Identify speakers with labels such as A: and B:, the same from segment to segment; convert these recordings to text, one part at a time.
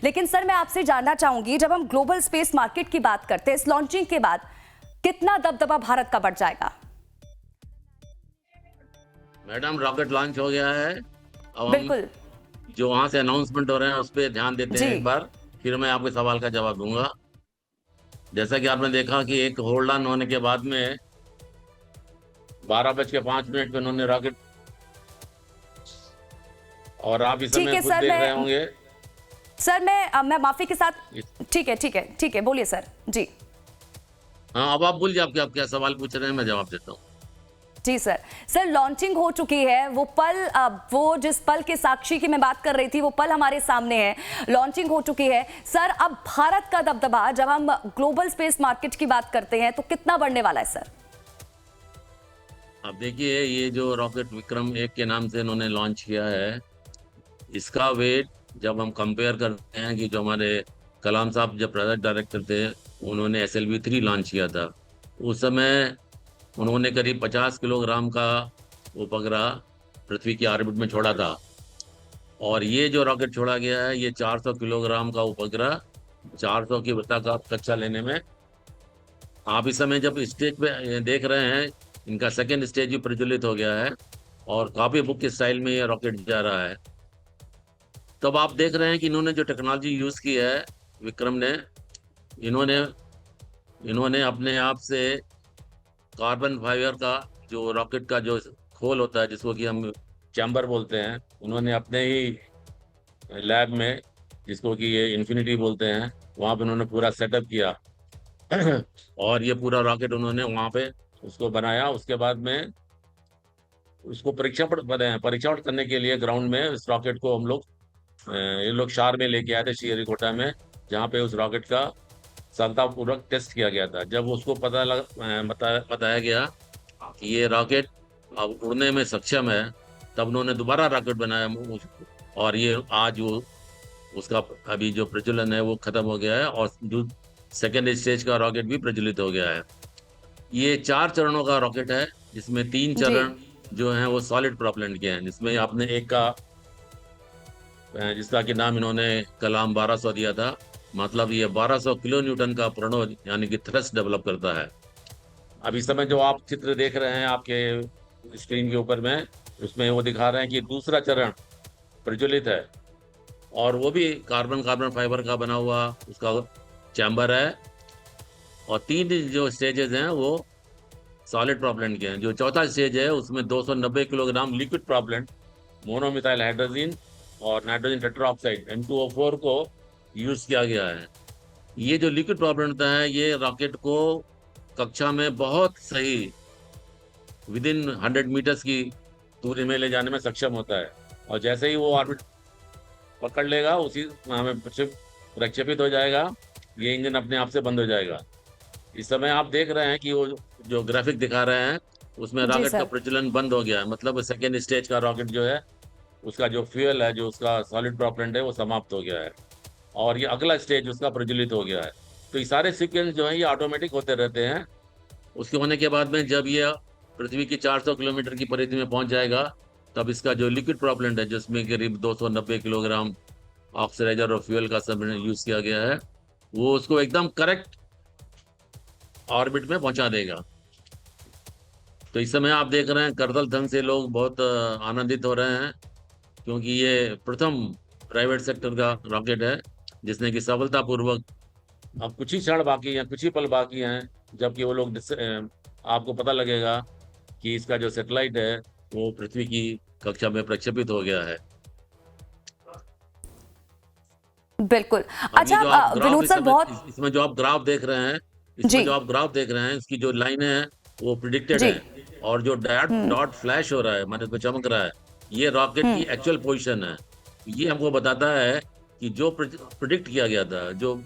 A: लेकिन सर मैं आपसे जानना चाहूंगी, जब हम ग्लोबल स्पेस मार्केट की बात करते हैं, इस लॉन्चिंग के बाद कितना दबदबा भारत का बढ़ जाएगा?
B: मैडम, रॉकेट लॉन्च हो गया है। अब हम
A: बिल्कुल।
B: जो वहां से अनाउंसमेंट हो रहे हैं उस पर ध्यान देते
A: जी।
B: हैं एक बार, फिर मैं आपके सवाल का जवाब दूंगा। जैसा कि आपने देखा कि एक होल्ड ऑन होने के बाद में 12:05 पे उन्होंने रॉकेट, और आप इस
A: ठीक
B: समय
A: है
B: खुद
A: सर,
B: देख रहे होंगे।
A: मैं माफी के साथ। ठीक है, ठीक है, ठीक है, बोलिए सर जी।
B: हाँ, अब आप बोलिए, आप क्या सवाल पूछ रहे हैं, मैं जवाब देता हूँ।
A: जी सर लॉन्चिंग हो चुकी है, वो पल, वो जिस पल के साक्षी की मैं बात कर रही थी, वो पल हमारे सामने है। लॉन्चिंग हो चुकी है सर, अब भारत का दबदबा जब हम ग्लोबल स्पेस मार्केट की बात करते हैं तो कितना बढ़ने वाला है सर?
B: अब देखिए, ये जो रॉकेट विक्रम 1 के नाम से इन्होंने लॉन्च किया है, इसका वेट जब हम कंपेयर करते हैं कि जो हमारे कलाम साहब जब प्रोजेक्ट डायरेक्टर थे, उन्होंने SLV-3 लॉन्च किया था, उस समय उन्होंने करीब 50 किलोग्राम का उपग्रह पृथ्वी की ऑर्बिट में छोड़ा था। और ये जो रॉकेट छोड़ा गया है, ये 400 किलोग्राम का उपग्रह 400 की वत्ता का कच्चा लेने में, आप इस समय जब स्टेज पे देख रहे हैं, इनका सेकेंड स्टेज भी प्रज्वलित हो गया है और कॉपी बुक के स्टाइल में ये रॉकेट जा रहा है। तब आप देख रहे हैं कि इन्होंने जो टेक्नोलॉजी यूज की है, विक्रम ने, इन्होंने इन्होंने अपने आप से कार्बन फाइबर का जो रॉकेट का जो खोल होता है, जिसको कि हम चैम्बर बोलते हैं, उन्होंने अपने ही लैब में, जिसको कि ये इन्फिनिटी बोलते हैं, वहाँ पे उन्होंने पूरा सेटअप किया। और ये पूरा रॉकेट उन्होंने वहाँ पे उसको बनाया। उसके बाद में उसको परीक्षण करने के लिए ग्राउंड में इस रॉकेट को हम लोग, ये लोग शार में लेके आए थे, श्रीहरिकोटा में, जहाँ पे उस रॉकेट का सफलतापूर्वक टेस्ट किया गया था। जब उसको बताया गया कि ये रॉकेट अब उड़ने में सक्षम है, तब उन्होंने दोबारा रॉकेट बनाया। और ये आज वो उसका अभी जो प्रज्वलन है वो खत्म हो गया है, और जो सेकेंड स्टेज का रॉकेट भी प्रज्वलित हो गया है। ये 4 चरणों का रॉकेट है, जिसमें 3 चरण
A: जी।
B: जो हैं वो सॉलिड प्रोपेलेंट के हैं। जिसमें आपने एक का, जिसका कि नाम इन्होंने कलाम 1200 दिया था। मतलब ये 1200 किलो न्यूटन का प्रणोद यानी कि थ्रस्ट डेवलप करता है। अब इस समय जो आप चित्र देख रहे हैं आपके स्क्रीन के ऊपर में, उसमें वो दिखा रहे हैं कि दूसरा चरण प्रज्वलित है, और वो भी कार्बन कार्बन फाइबर का बना हुआ उसका चैम्बर है। और 3 जो स्टेजेस हैं वो सॉलिड प्रोपेलेंट के हैं। जो चौथा स्टेज है उसमें 290 kilogram liquid propellant, monomethyl hydrogen और नाइट्रोजन टेट्राऑक्साइड N2O4 को यूज किया गया है। ये जो लिक्विड प्रोपेलेंट होता है, ये रॉकेट को कक्षा में बहुत सही विद इन 100 मीटर्स की दूरी में ले जाने में सक्षम होता है। और जैसे ही वो ऑर्बिट पकड़ लेगा, उसी हमें प्रक्षेपित हो जाएगा, ये इंजन अपने आप से बंद हो जाएगा। इस समय आप देख रहे हैं कि वो जो ग्राफिक दिखा रहे हैं, उसमें
A: जी
B: रॉकेट का
A: सर।
B: प्रज्वलन बंद हो गया है। मतलब सेकेंड स्टेज का रॉकेट जो है, उसका जो फ्यूल है, जो उसका सॉलिड प्रोपेलेंट है, वो समाप्त हो गया है, और ये अगला स्टेज उसका प्रज्वलित हो गया है। तो ये सारे सीक्वेंस जो है ये ऑटोमेटिक होते रहते हैं। उसके होने के बाद में जब ये पृथ्वी की 400 किलोमीटर की परिधि में पहुंच जाएगा, तब इसका जो लिक्विड प्रोपेलेंट है, जिसमें करीब 290 किलोग्राम ऑक्सीडाइजर और फ्यूल का सब यूज किया गया है, वो उसको एकदम करेक्ट ऑर्बिट में पहुंचा देगा। तो इस समय आप देख रहे हैं करतल ढंग से लोग बहुत आनंदित हो रहे हैं, क्योंकि ये प्रथम प्राइवेट सेक्टर का रॉकेट है जिसने कि सफलतापूर्वक, अब कुछ ही क्षण बाकी हैं, कुछ ही पल बाकी हैं, जबकि वो लोग आपको पता लगेगा कि इसका जो सैटेलाइट है वो पृथ्वी की कक्षा में प्रक्षेपित हो गया है।
A: बिल्कुल।
B: अब ये
A: अच्छा,
B: जो आप ग्राफ
A: विनोद
B: इस
A: सर
B: समय
A: बहुत।
B: इसमें जो आप ग्राफ देख रहे हैं,
A: जी।
B: इसकी जो लाइनें हैं वो प्रिडिक्टेड
A: जी।
B: हैं। और जो डॉट डॉट फ्लैश हो रहा है, मतलब इसमें चमक रहा है, ये रॉकेट की एक्चुअल पोजीशन है। ये हमको बताता है कि जो प्रिडिक्ट किया गया था, जो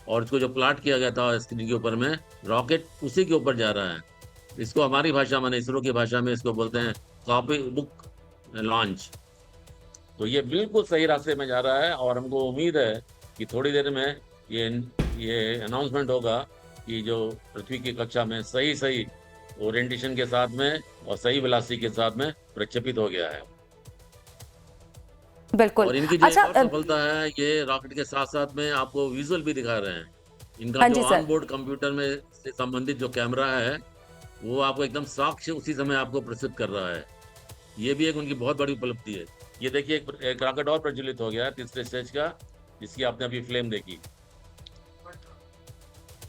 B: और इसको जो प्लाट किया गया था स्क्रीन के ऊपर में, रॉकेट उसी के ऊपर जा रहा है। इसको हमारी भाषा में, इसरो की भाषा में इसको बोलते हैं कॉपी बुक लॉन्च। तो ये बिल्कुल सही रास्ते में जा रहा है, और हमको उम्मीद है कि थोड़ी देर में ये ये अनाउंसमेंट होगा कि जो पृथ्वी की कक्षा में सही सही ओरिएंटेशन के साथ में और सही वेलोसिटी के साथ में प्रक्षेपित हो गया है।
A: बिल्कुल।
B: और इनकी जो एक
A: अच्छा
B: और सफलता है, ये रॉकेट के साथ साथ में आपको विजुअल भी दिखा रहे हैं। इनका
A: हाँ
B: जो
A: जी
B: ऑन
A: सर।
B: बोर्ड कंप्यूटर में से संबंधित जो कैमरा है, वो आपको एकदम साक्ष्य उसी समय आपको प्रस्तुत कर रहा है। ये भी एक उनकी बहुत बड़ी उपलब्धि है। ये देखिए, एक रॉकेट और प्रज्वलित हो गया है तीसरे स्टेज का, जिसकी आपने अभी फ्लेम देखी।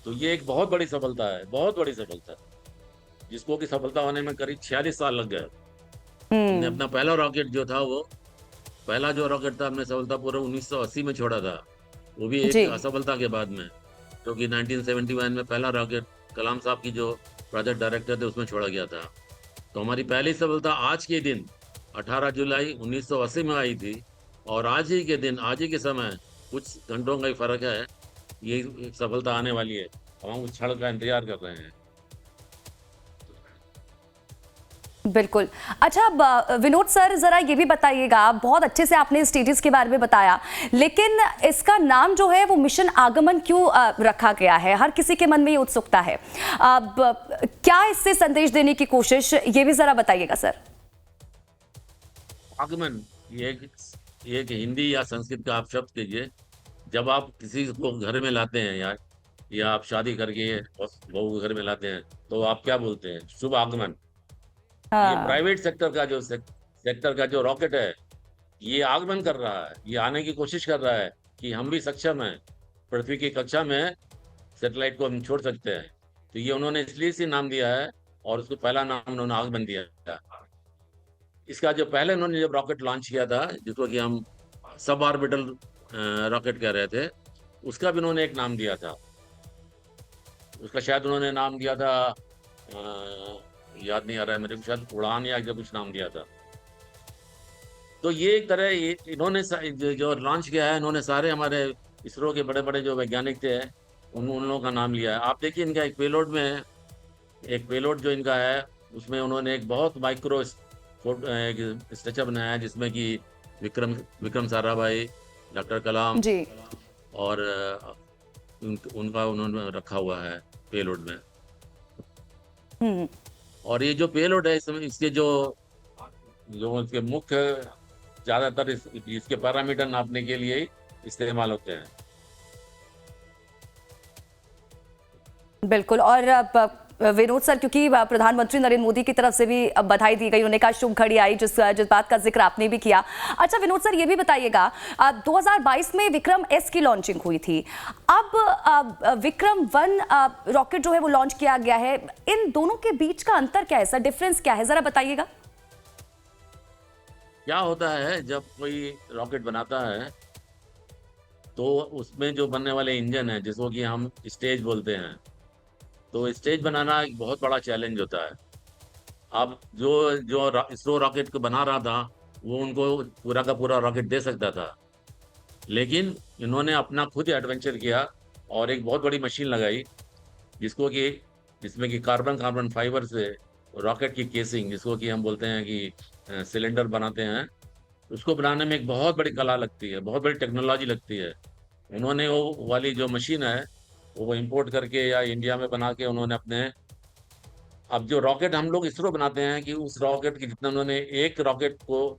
B: तो ये एक बहुत बड़ी सफलता है, बहुत बड़ी सफलता, जिसको कि सफलता होने में करीब 46 साल लग गए। हमने
A: हम्म।
B: अपना पहला रॉकेट जो था, वो पहला जो रॉकेट था, हमने सफलतापूर्वक 1980 में छोड़ा था। वो भी एक
A: जी।
B: असफलता के बाद में, क्योंकि 1971 में पहला रॉकेट कलाम साहब की जो प्रोजेक्ट डायरेक्टर थे उसमें छोड़ा गया था। तो हमारी पहली सफलता आज के दिन 18 जुलाई 1980 में आई थी, और आज ही के दिन, आज ही के समय, कुछ घंटों का ही फर्क है, ये सफलता आने वाली है। हम उस क्षण का इंतजार कर रहे हैं।
A: बिल्कुल। अच्छा, अब विनोद सर जरा ये भी बताइएगा, बहुत अच्छे से आपने स्टेजेस के बारे में बताया, लेकिन इसका नाम जो है वो मिशन आगमन क्यों रखा गया है? हर किसी के मन में ये उत्सुकता है। अब क्या इससे संदेश देने की कोशिश, ये भी जरा बताइएगा सर।
B: आगमन, ये एक हिंदी या संस्कृत का आप शब्द कीजिए। जब आप किसी को घर में लाते हैं, या आप शादी करके बहू को घर में लाते हैं, तो आप क्या बोलते हैं? शुभ आगमन। ये
A: हाँ।
B: प्राइवेट सेक्टर का जो सेक्टर का जो रॉकेट है, ये आगमन कर रहा है, ये आने की कोशिश कर रहा है कि हम भी सक्षम हैं, पृथ्वी की कक्षा में सैटेलाइट को हम छोड़ सकते हैं। तो ये उन्होंने इसलिए से नाम दिया है, और उसको पहला नाम उन्होंने आगमन दिया है। इसका जो पहले उन्होंने जब रॉकेट लॉन्च किया था, जिसको कि हम सब ऑर्बिटल रॉकेट कह रहे थे, उसका भी उन्होंने एक नाम दिया था। उसका शायद उन्होंने नाम दिया था, याद नहीं आ रहा है मेरे को, शायद उड़ान या जो कुछ नाम दिया था। तो ये एक तरह इन्होंने जो लॉन्च किया है, इन्होंने सारे हमारे इसरो के बड़े बड़े जो वैज्ञानिक थे, उन लोगों का नाम लिया है। आप देखिए, इनका एक पेलोड में, एक पेलोड जो इनका है, उसमें उन्होंने एक बहुत माइक्रो स्ट्रक्चर बनाया है, जिसमें कि विक्रम विक्रम साराभाई, डॉक्टर कलाम,
A: जी।
B: और उनका उन्होंने रखा हुआ है पेलोड में।
A: हम्म।
B: और ये जो पेलोड है, इसमें इसके जो जो इसके मुख्य, ज्यादातर इसके पैरामीटर नापने के लिए ही इस्तेमाल होते हैं।
A: बिल्कुल। और विनोद सर, क्योंकि प्रधानमंत्री नरेंद्र मोदी की तरफ से भी बधाई दी गई, उन्होंने कहा शुभ घड़ी आई, जिस बात का जिक्र आपने भी किया। अच्छा विनोद सर, ये भी बताइएगा, 2022 में विक्रम एस की लॉन्चिंग हुई थी। अब विक्रम 1 रॉकेट जो है वो लॉन्च किया गया है। इन दोनों के बीच का अंतर क्या है सर, डिफरेंस क्या है, जरा बताइएगा।
B: क्या होता है, जब कोई रॉकेट बनाता है, तो उसमें जो बनने वाले इंजन है, जिसको कि हम स्टेज बोलते हैं, तो स्टेज बनाना एक बहुत बड़ा चैलेंज होता है। अब जो जो इसरो रॉकेट को बना रहा था, वो उनको पूरा का पूरा रॉकेट दे सकता था, लेकिन इन्होंने अपना खुद एडवेंचर किया, और एक बहुत बड़ी मशीन लगाई, जिसको कि जिसमें कि कार्बन कार्बन फाइबर से रॉकेट की केसिंग, जिसको कि हम बोलते हैं कि सिलेंडर बनाते हैं, उसको बनाने में एक बहुत बड़ी कला लगती है, बहुत बड़ी टेक्नोलॉजी लगती है। उन्होंने वो वाली जो मशीन है, वो इंपोर्ट करके या इंडिया में बना के उन्होंने अपने, अब जो रॉकेट हम लोग इसरो बनाते हैं, कि उस रॉकेट की जितना उन्होंने एक रॉकेट को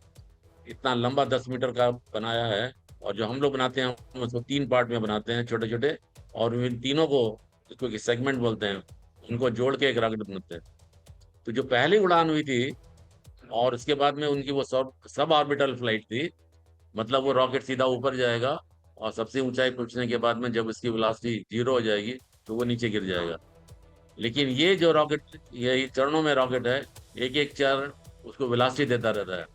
B: इतना लंबा 10 मीटर का बनाया है, और जो हम लोग बनाते हैं, हम उसको 3 पार्ट में बनाते हैं, छोटे छोटे, और इन तीनों को, जिसको कि सेगमेंट बोलते हैं, उनको जोड़ के एक रॉकेट बनाते हैं। तो जो पहली उड़ान हुई थी, और उसके बाद में उनकी वो सब ऑर्बिटल फ्लाइट थी, मतलब वो रॉकेट सीधा ऊपर जाएगा, और सबसे ऊंचाई पहुंचने के बाद में जब उसकी वेलोसिटी 0 हो जाएगी, तो वो नीचे गिर जाएगा। लेकिन ये जो रॉकेट, ये चरणों में रॉकेट है, एक एक चरण उसको वेलोसिटी देता रहता है।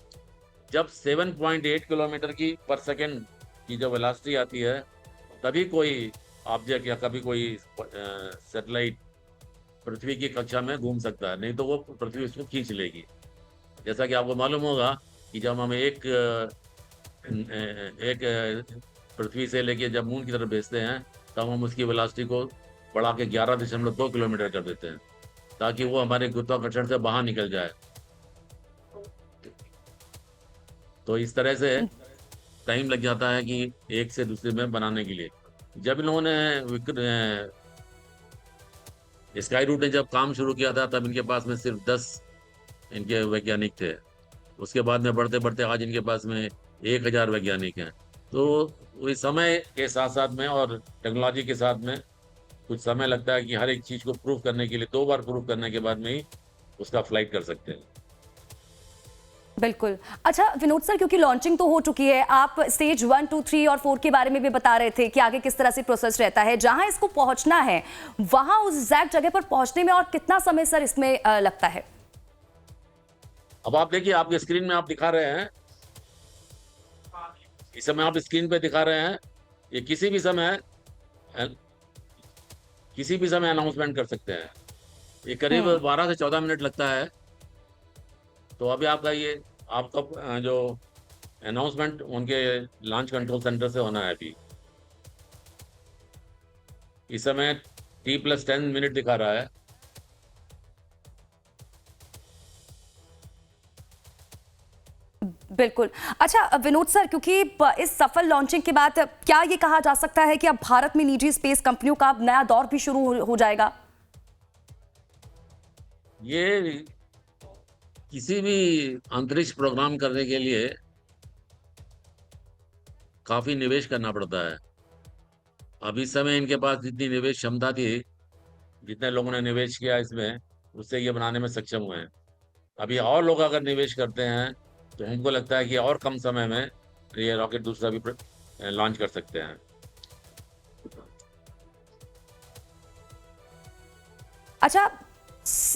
B: जब 7.8 किलोमीटर की पर सेकंड की जो वेलोसिटी आती है, तभी कोई ऑब्जेक्ट या कभी कोई सैटेलाइट पृथ्वी की कक्षा में घूम सकता है, नहीं तो वो पृथ्वी उसको खींच लेगी। जैसा कि आपको मालूम होगा कि जब हम एक पृथ्वी से लेके जब मून की तरफ भेजते हैं, तब हम उसकी वेलोसिटी को बढ़ा के 11.2 किलोमीटर कर देते हैं, ताकि वो हमारे गुरुत्वाकर्षण से बाहर निकल जाए। तो इस तरह से टाइम लग जाता है कि एक से दूसरे में बनाने के लिए। जब इन्होंने स्काई रूट ने जब काम शुरू किया था, तब इनके पास में सिर्फ 10 इनके वैज्ञानिक थे। उसके बाद में बढ़ते बढ़ते आज इनके पास में 1000 वैज्ञानिक हैं। तो वही समय के साथ साथ में और टेक्नोलॉजी के साथ में कुछ समय लगता है कि हर एक चीज को प्रूव करने के लिए 2 बार प्रूव करने के बाद में ही उसका फ्लाइट कर सकते हैं।
A: बिल्कुल। अच्छा विनोद सर, क्योंकि लॉन्चिंग तो हो चुकी है, आप स्टेज 1, 2, 3 और 4 के बारे में भी बता रहे थे कि आगे किस तरह से प्रोसेस रहता है, जहां इसको पहुंचना है वहां उस एग्जैक्ट जगह पर पहुंचने में और कितना समय सर इसमें लगता है?
B: अब आप देखिए, आपके स्क्रीन में आप दिखा रहे हैं, इस समय आप स्क्रीन पे दिखा रहे हैं, ये किसी भी समय अनाउंसमेंट कर सकते हैं। ये करीब 12 से 14 मिनट लगता है। तो अभी आपका जो अनाउंसमेंट उनके लॉन्च कंट्रोल सेंटर से होना है। अभी इस समय T+10 मिनट दिखा रहा है।
A: बिल्कुल। अच्छा विनोद सर, क्योंकि इस सफल लॉन्चिंग के बाद क्या ये कहा जा सकता है कि अब भारत में निजी स्पेस कंपनियों का अब नया दौर भी शुरू हो जाएगा?
B: ये किसी भी अंतरिक्ष प्रोग्राम करने के लिए काफी निवेश करना पड़ता है। अब इस समय इनके पास जितनी निवेश क्षमता थी, जितने लोगों ने निवेश किया इसमें, उससे ये बनाने में सक्षम हुए हैं। अभी और लोग अगर निवेश करते हैं तो हमको लगता है कि और कम समय में ये रॉकेट दूसरा भी लॉन्च कर सकते हैं।
A: अच्छा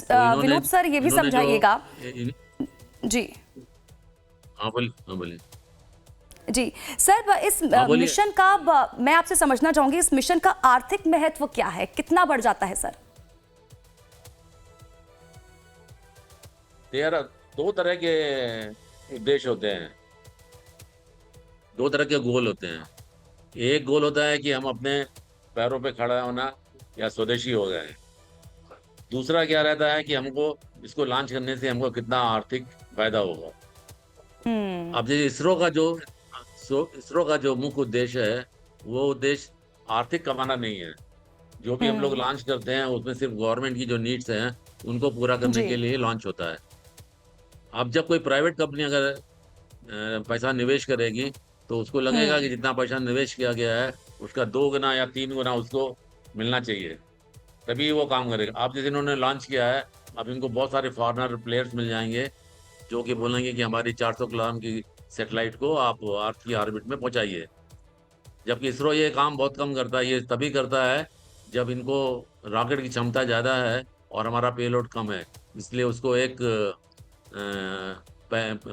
B: तो
A: विनोद सर, ये भी
B: इन्होंने जो
A: समझाइएगा जी।
B: हाँ बोलिए।
A: जी सर, इस
B: हाँ बोलिए।
A: मिशन का मैं आपसे समझना चाहूंगी, इस मिशन का आर्थिक महत्व क्या है, कितना बढ़ जाता है सर?
B: यार, दो तरह के उद्देश्य होते हैं, दो तरह के गोल होते हैं। एक गोल होता है कि हम अपने पैरों पे खड़ा होना या स्वदेशी हो गए। दूसरा क्या रहता है कि हमको इसको लॉन्च करने से हमको कितना आर्थिक फायदा होगा। अब जैसे इसरो का जो मुख्य उद्देश्य है, वो उद्देश्य आर्थिक कमाना नहीं है। जो भी हम लोग लॉन्च करते हैं उसमें सिर्फ गवर्नमेंट की जो नीड्स हैं उनको पूरा करने
A: जी।
B: के लिए लॉन्च होता है। अब जब कोई प्राइवेट कंपनी अगर पैसा निवेश करेगी तो उसको लगेगा कि जितना पैसा निवेश किया गया है उसका 2 गुना या 3 गुना उसको मिलना चाहिए, तभी वो काम करेगा। अब जैसे इन्होंने लॉन्च किया है, अब इनको बहुत सारे फॉरेनर प्लेयर्स मिल जाएंगे जो कि बोलेंगे कि हमारी 400 किलोग्राम की सैटेलाइट को आप अर्थ की ऑर्बिट में पहुंचाइए। जबकि इसरो ये काम बहुत कम करता है। ये तभी करता है जब इनको रॉकेट की क्षमता ज़्यादा है और हमारा पेलोड कम है, इसलिए उसको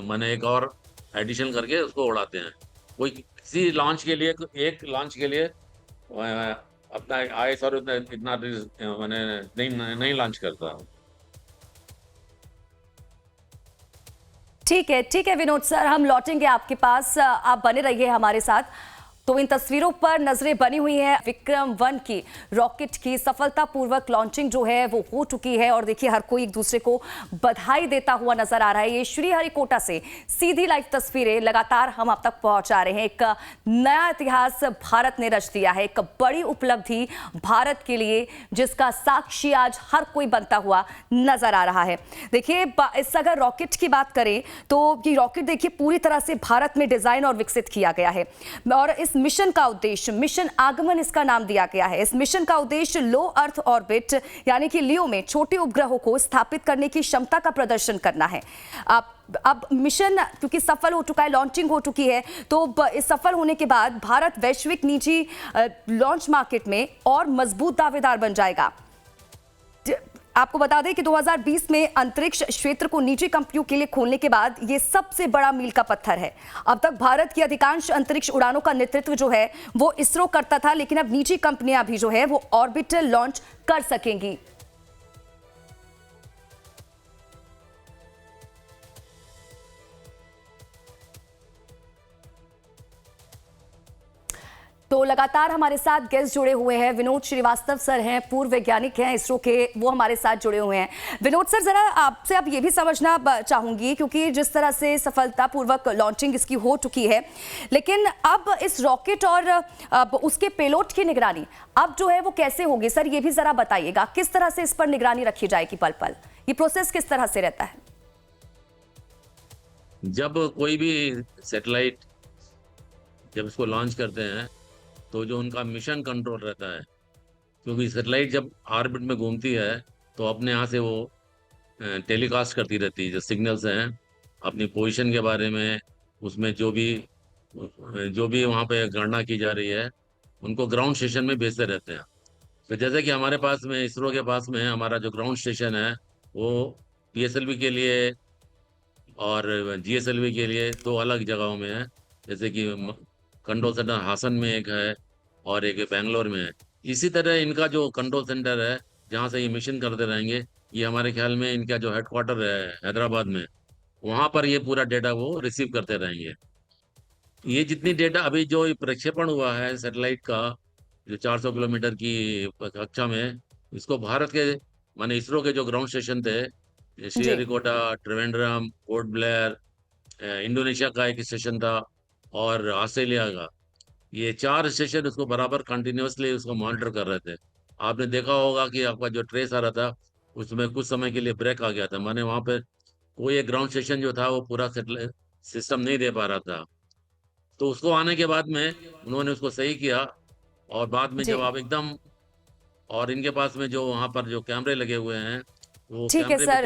B: मैंने एक और एडिशन करके उसको उड़ाते हैं। कोई किसी लॉन्च के लिए, एक लॉन्च के लिए अपना ISRO इतना मैंने नहीं लॉन्च करता।
A: ठीक है विनोद सर, हम लौटेंगे आपके पास, आप बने रहिए हमारे साथ। तो इन तस्वीरों पर नजरें बनी हुई हैं, विक्रम-1 की रॉकेट की सफलतापूर्वक लॉन्चिंग जो है वो हो चुकी है और देखिए हर कोई एक दूसरे को बधाई देता हुआ नजर आ रहा है। ये श्रीहरिकोटा से सीधी लाइव तस्वीरें लगातार हम आप तक पहुंचा रहे हैं। एक नया इतिहास भारत ने रच दिया है, एक बड़ी उपलब्धि भारत के लिए जिसका साक्षी आज हर कोई बनता हुआ नजर आ रहा है। देखिए इस अगर रॉकेट की बात करें तो ये रॉकेट देखिए पूरी तरह से भारत में डिजाइन और विकसित किया गया है और इस मिशन का उद्देश्य, मिशन आगमन इसका नाम दिया गया है। इस मिशन का उद्देश्य लो अर्थ ऑर्बिट यानी कि लियो में छोटे उपग्रहों को स्थापित करने की क्षमता का प्रदर्शन करना है। अब मिशन क्योंकि सफल हो चुका है, लॉन्चिंग हो चुकी है, तो इस सफल होने के बाद भारत वैश्विक निजी लॉन्च मार्केट में और मजबूत दावेदार बन जाएगा। आपको बता दें कि 2020 में अंतरिक्ष क्षेत्र को निजी कंपनियों के लिए खोलने के बाद यह सबसे बड़ा मील का पत्थर है। अब तक भारत की अधिकांश अंतरिक्ष उड़ानों का नेतृत्व जो है वो इसरो करता था, लेकिन अब निजी कंपनियां भी जो है वो ऑर्बिटल लॉन्च कर सकेंगी। तो लगातार हमारे साथ गेस्ट जुड़े हुए हैं। विनोद श्रीवास्तव सर हैं, पूर्व वैज्ञानिक हैं इसरो के, वो हमारे साथ जुड़े हुए हैं। विनोद सर, जरा आपसे अब ये भी समझना चाहूंगी क्योंकि जिस तरह से सफलतापूर्वक लॉन्चिंग इसकी हो चुकी है, लेकिन अब इस रॉकेट और अब उसके पेलोड की निगरानी अब जो है वो कैसे होगी सर, ये भी जरा बताइएगा। किस तरह से इस पर निगरानी रखी जाएगी पल पल, ये प्रोसेस किस तरह से रहता है?
B: जब कोई भी सैटेलाइट जब इसको लॉन्च करते हैं तो जो उनका मिशन कंट्रोल रहता है, क्योंकि सैटेलाइट जब ऑर्बिट में घूमती है तो अपने यहाँ से वो टेलीकास्ट करती रहती है, जो सिग्नल्स हैं अपनी पोजीशन के बारे में, उसमें जो भी वहाँ पे गणना की जा रही है उनको ग्राउंड स्टेशन में भेजते रहते हैं। तो जैसे कि हमारे पास में इसरो के पास में हमारा जो ग्राउंड स्टेशन है वो पीएसएलवी के लिए और जीएसएलवी के लिए दो अलग जगहों में है। जैसे कि कंट्रोल सेंटर हासन में एक है और एक बेंगलोर में है। इसी तरह इनका जो कंट्रोल सेंटर है जहाँ से ये मिशन करते रहेंगे, ये हमारे ख्याल में इनका जो हेडक्वार्टर है हैदराबाद में, वहाँ पर ये पूरा डेटा वो रिसीव करते रहेंगे। ये जितनी डेटा अभी जो ये प्रक्षेपण हुआ है सैटेलाइट का, जो 400 किलोमीटर की कक्षा में, इसको भारत के माने इसरो के जो ग्राउंड स्टेशन थे,
A: जी।
B: श्रीहरिकोटा, त्रिवेंद्रम, पोर्ट ब्लेयर, इंडोनेशिया का एक स्टेशन था और ऑस्ट्रेलिया का, ये चार स्टेशन उसको बराबर कंटिन्यूअसली उसको मॉनिटर कर रहे थे। आपने देखा होगा कि आपका जो ट्रेस आ रहा था उसमें कुछ समय के लिए ब्रेक आ गया था, माने वहां पे कोई एक ग्राउंड स्टेशन जो था वो पूरा सिस्टम नहीं दे पा रहा था। तो उसको आने के बाद में उन्होंने उसको सही किया, और बाद में
A: जी।
B: जब आप एकदम, और इनके पास में जो वहां पर जो कैमरे लगे हुए हैं वो
A: ठीक है
B: कैमरे पे
A: सर,